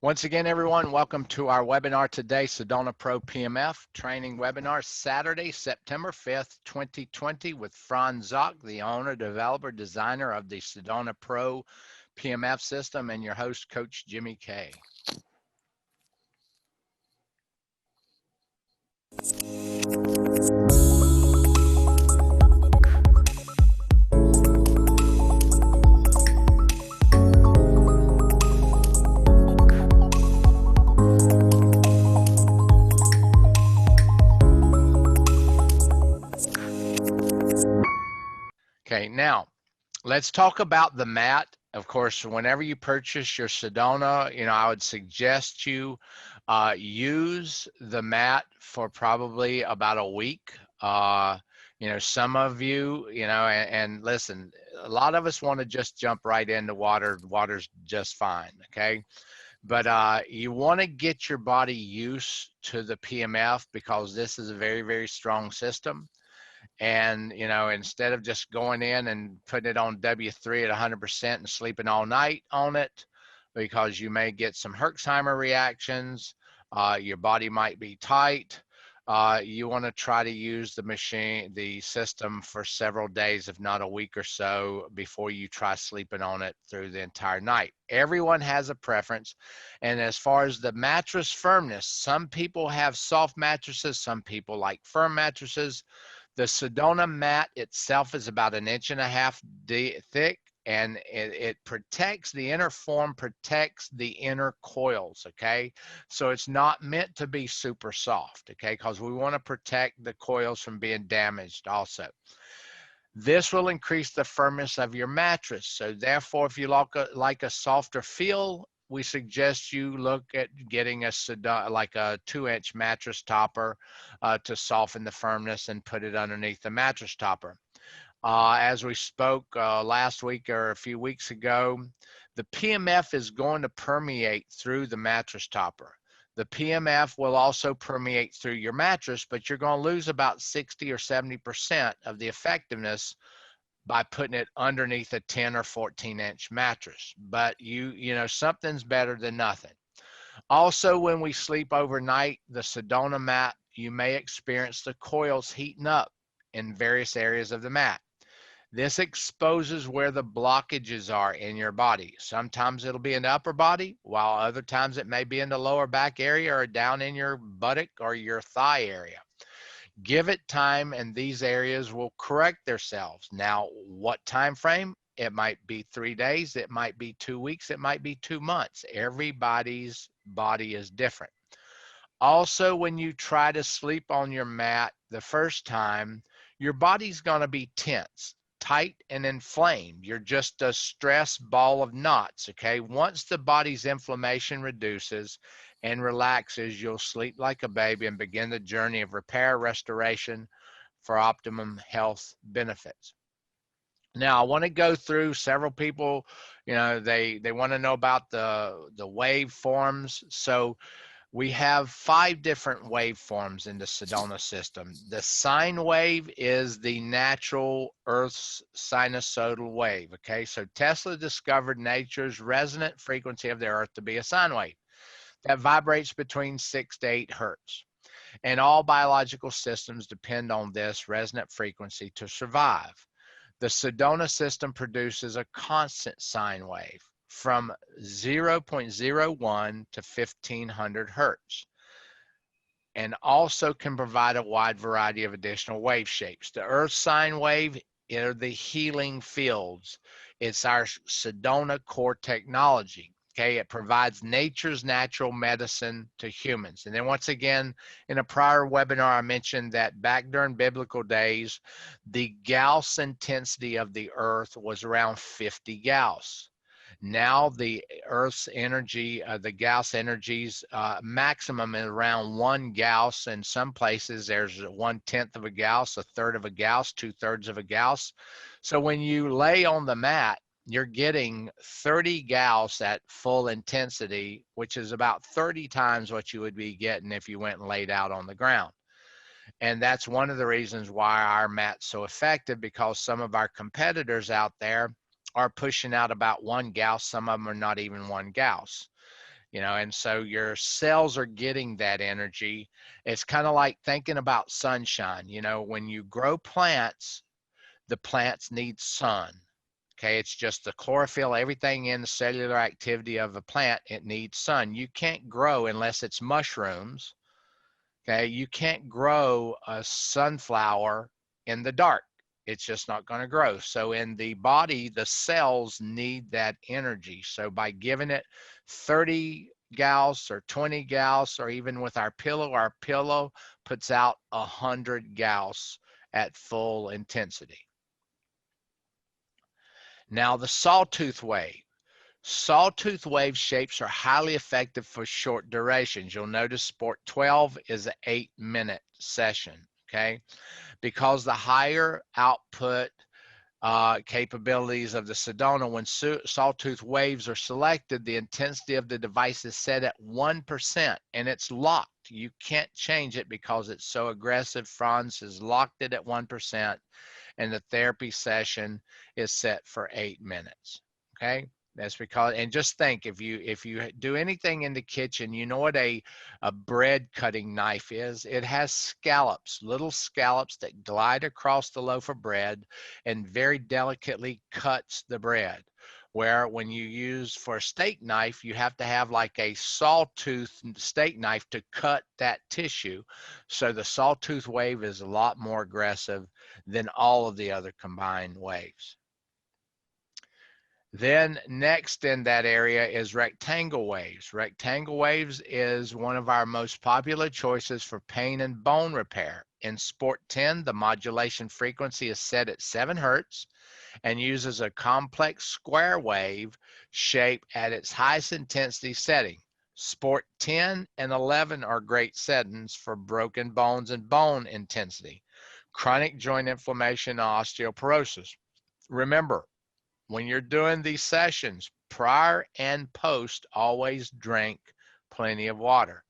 Once again, everyone, welcome to our webinar today, Sedona Pro PMF training webinar, Saturday, September 5th, 2020, with Franz Zock, the owner, developer, designer of the Sedona Pro PMF system, and your host, Coach Jimmy K. Okay, now let's talk about the mat. Of course, whenever you purchase your Sedona, I would suggest you use the mat for probably about a week. Some of you, and listen, a lot of us want to just jump right into water. Water's just fine, okay? But you want to get your body used to the PMF because this is a very, very strong system. And, instead of just going in and putting it on W3 at 100% and sleeping all night on it, because you may get some Herxheimer reactions, your body might be tight. You want to try to use the system for several days, if not a week or so, before you try sleeping on it through the entire night. Everyone has a preference. And as far as the mattress firmness, some people have soft mattresses, some people like firm mattresses. The Sedona mat itself is about 1.5 inches thick, and it protects, the inner form protects the inner coils, okay? So it's not meant to be super soft, okay? Because we want to protect the coils from being damaged also. This will increase the firmness of your mattress. So therefore, if you like a softer feel, we suggest you look at getting a 2-inch mattress topper to soften the firmness and put it underneath the mattress topper. As we spoke last week or a few weeks ago, the PMF is going to permeate through the mattress topper. The PMF will also permeate through your mattress, but you're going to lose about 60 or 70% of the effectiveness by putting it underneath a 10 or 14-inch mattress. But something's better than nothing. Also, when we sleep overnight, the Sedona mat, you may experience the coils heating up in various areas of the mat. This exposes where the blockages are in your body. Sometimes it'll be in the upper body, while other times it may be in the lower back area or down in your buttock or your thigh area. Give it time and these areas will correct themselves. Now, what time frame? It might be 3 days, it might be 2 weeks, it might be 2 months. Everybody's body is different. Also, when you try to sleep on your mat the first time, your body's going to be tense, tight, and inflamed. You're just a stress ball of knots, okay? Once the body's inflammation reduces and relaxes, you'll sleep like a baby and begin the journey of repair, restoration for optimum health benefits. Now, I want to go through several people, they want to know about the waveforms. So we have 5 different waveforms in the Sedona system. The sine wave is the natural Earth's sinusoidal wave, okay? So Tesla discovered nature's resonant frequency of the Earth to be a sine wave that vibrates between 6 to 8 hertz. And all biological systems depend on this resonant frequency to survive. The Sedona system produces a constant sine wave from 0.01 to 1500 hertz, and also can provide a wide variety of additional wave shapes. The Earth sine wave are the healing fields. It's our Sedona core technology. Okay, it provides nature's natural medicine to humans. And then once again, in a prior webinar, I mentioned that back during biblical days, the Gauss intensity of the Earth was around 50 Gauss. Now the Earth's energy, the Gauss energies maximum is around 1 Gauss. In some places, there's 1/10 of a Gauss, 1/3 of a Gauss, 2/3 of a Gauss. So when you lay on the mat, you're getting 30 Gauss at full intensity, which is about 30 times what you would be getting if you went and laid out on the ground. And that's one of the reasons why our mat's so effective, because some of our competitors out there are pushing out about 1 Gauss. Some of them are not even 1 Gauss. and so your cells are getting that energy. It's kind of like thinking about sunshine. When you grow plants, the plants need sun. Okay, it's just the chlorophyll, everything in the cellular activity of a plant, it needs sun. You can't grow unless it's mushrooms. Okay, you can't grow a sunflower in the dark. It's just not going to grow. So in the body, the cells need that energy. So by giving it 30 Gauss or 20 Gauss, or even with our pillow puts out 100 Gauss at full intensity. Now the sawtooth wave. Sawtooth wave shapes are highly effective for short durations. You'll notice Sport 12 is an 8-minute session, okay? Because the higher output capabilities of the Sedona, when sawtooth waves are selected, the intensity of the device is set at 1%, and it's locked. You can't change it because it's so aggressive. Franz has locked it at 1%, and the therapy session is set for 8 minutes, okay? That's because, and just think, if you do anything in the kitchen, you know what a bread cutting knife is. It has scallops, little scallops that glide across the loaf of bread and very delicately cuts the bread. Where when you use for a steak knife, you have to have like a sawtooth steak knife to cut that tissue. So the sawtooth wave is a lot more aggressive than all of the other combined waves. Then next in that area is rectangle waves. Rectangle waves is one of our most popular choices for pain and bone repair. In Sport 10, the modulation frequency is set at 7 Hertz and uses a complex square wave shape at its highest intensity setting. Sport 10 and 11 are great settings for broken bones and bone intensity, chronic joint inflammation, and osteoporosis. Remember, when you're doing these sessions, prior and post, always drink plenty of water.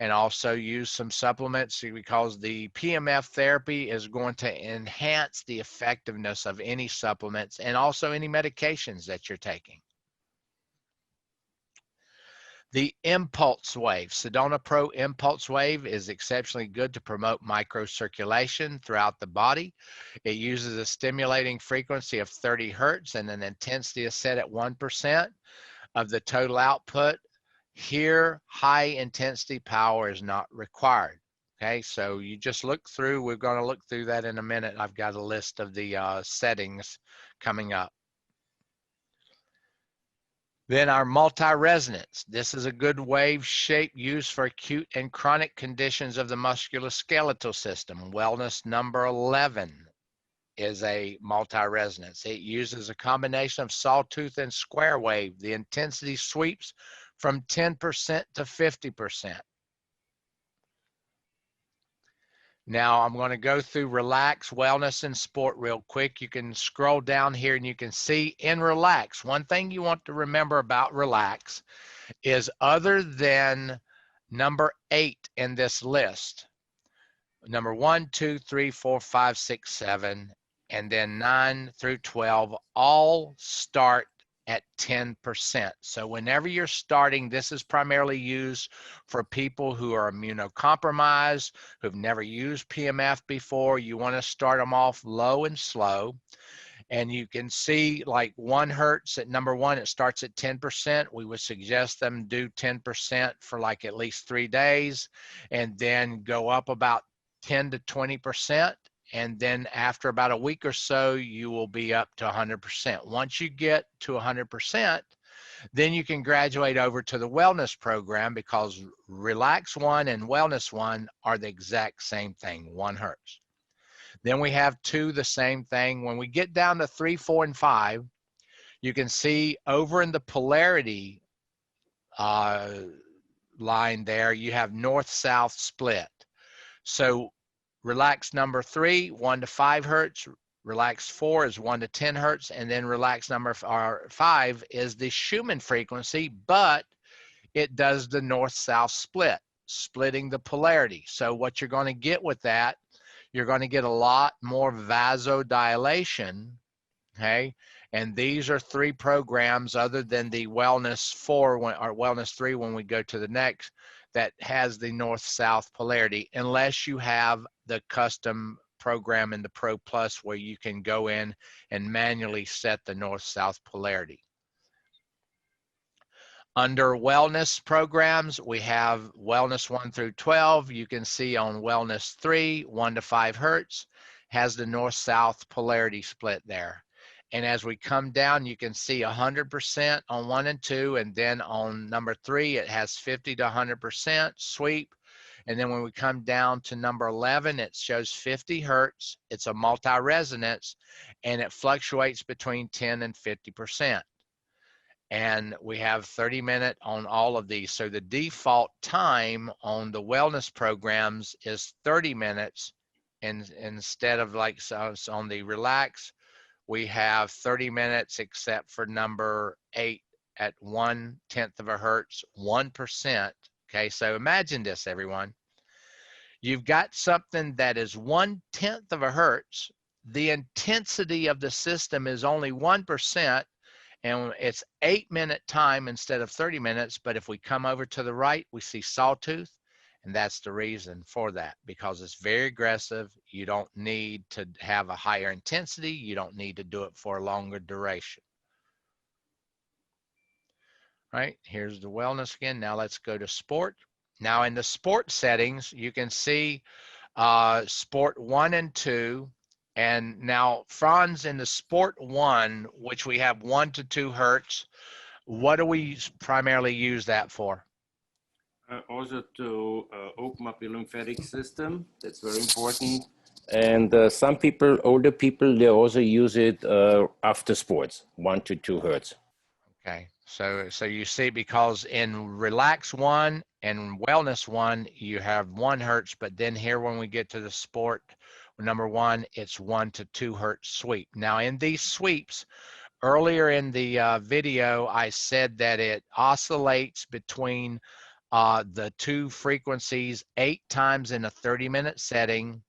And also use some supplements, because the PEMF therapy is going to enhance the effectiveness of any supplements and also any medications that you're taking. The impulse wave, Sedona Pro impulse wave, is exceptionally good to promote microcirculation throughout the body. It uses a stimulating frequency of 30 Hertz and an intensity is set at 1% of the total output. Here, high intensity power is not required. Okay, so you just look through, we're going to look through that in a minute. I've got a list of the settings coming up. Then our multi-resonance. This is a good wave shape used for acute and chronic conditions of the musculoskeletal system. Wellness number 11 is a multi-resonance. It uses a combination of sawtooth and square wave. The intensity sweeps from 10% to 50%. Now I'm going to go through relax, wellness, and sport real quick. You can scroll down here and you can see in relax, one thing you want to remember about relax is, other than number 8 in this list, number 1, 2, 3, 4, 5, 6, 7, and then 9 through 12 all start at 10%. So whenever you're starting, this is primarily used for people who are immunocompromised, who've never used PEMF before. You want to start them off low and slow. And you can see like 1 Hertz at number 1, it starts at 10%. We would suggest them do 10% for like at least 3 days, and then go up about 10 to 20%. And then after about a week or so, you will be up to 100%. Once you get to 100%, then you can graduate over to the wellness program, because Relax 1 and Wellness 1 are the exact same thing, 1 Hertz. Then we have 2, the same thing. When we get down to 3, 4, and 5, you can see over in the polarity line there, you have north-south split. So relax number 3, 1 to 5 Hertz. Relax 4 is 1 to 10 Hertz. And then relax number 5 is the Schumann frequency, but it does the north-south split, splitting the polarity. So what you're going to get with that, you're going to get a lot more vasodilation, okay? And these are 3 programs other than the Wellness 4 or Wellness 3 when we go to the next that has the north-south polarity, unless you have the custom program in the Pro Plus where you can go in and manually set the north-south polarity. Under wellness programs, we have Wellness 1 through 12. You can see on Wellness 3, 1 to 5 hertz, has the north-south polarity split there. And as we come down, you can see 100% on 1 and 2, and then on number 3, it has 50 to 100% sweep. And then when we come down to number 11, it shows 50 hertz. It's a multi-resonance, and it fluctuates between 10 and 50%. And we have 30-minute on all of these. So the default time on the wellness programs is 30 minutes. And instead of like so on the relax, we have 30 minutes except for number 8 at 1/10 of a hertz, 1%. Okay, so imagine this, everyone. You've got something that is 1/10 of a hertz. The intensity of the system is only 1%. And it's 8-minute time instead of 30 minutes. But if we come over to the right, we see Sawtooth. And that's the reason for that, because it's very aggressive. You don't need to have a higher intensity. You don't need to do it for a longer duration. Right, here's the wellness again. Now let's go to sport. Now in the sport settings, you can see sport 1 and 2. And now, Franz, in the Sport 1, which we have 1 to 2 hertz, what do we primarily use that for? Also to open up the lymphatic system. That's very important. And some people, older people, they also use it after sports, 1 to 2 hertz. Okay, so you see, because in Relax 1 and Wellness 1, you have 1 hertz, but then here when we get to the Sport number 1, it's 1 to 2 hertz sweep. Now in these sweeps, earlier in the video, I said that it oscillates between the 2 frequencies 8 times in a 30-minute setting,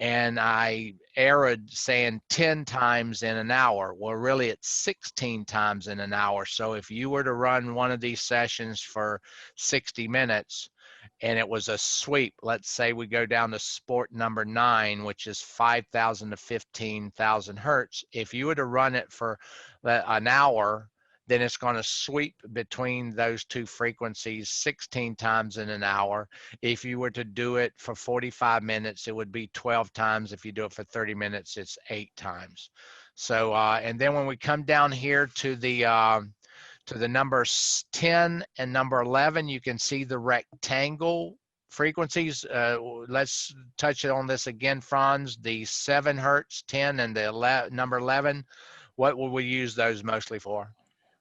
and I erred saying 10 times in an hour. Well, really it's 16 times in an hour. So if you were to run one of these sessions for 60 minutes, and it was a sweep, let's say we go down to sport number 9, which is 5,000 to 15,000 hertz. If you were to run it for an hour, then it's going to sweep between those 2 frequencies 16 times in an hour. If you were to do it for 45 minutes, it would be 12 times. If you do it for 30 minutes, it's 8 times. So, and then when we come down here to the numbers 10 and number 11, you can see the rectangle frequencies. Let's touch it on this again, Franz. The 7 hertz, 10, and the number 11, what will we use those mostly for?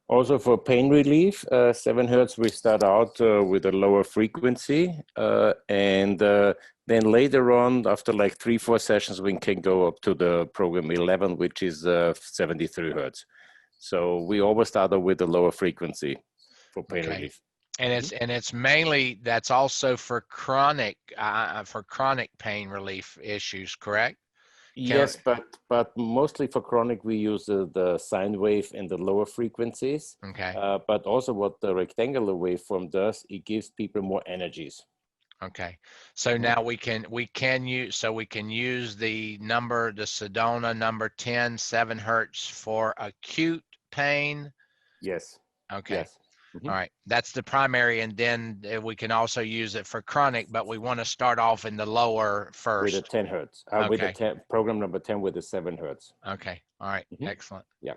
Also for pain relief, 7 hertz, we start out with a lower frequency. And then later on, after like 3-4 sessions, we can go up to the program 11, which is 73 hertz. So we always start out with a lower frequency for pain relief. And it's mainly, that's also for chronic pain relief issues, correct? Yes, but mostly for chronic, we use the sine wave and the lower frequencies. Okay. But also what the rectangular waveform does, it gives people more energies. Okay. So now we can use the Sedona number 10, 7 hertz for acute pain. Yes. Okay. Yes. All right, that's the primary, and then we can also use it for chronic, but we want to start off in the lower first. With the 10 hertz, with the program number 10 with the 7 hertz. Okay, all right, excellent. Yeah.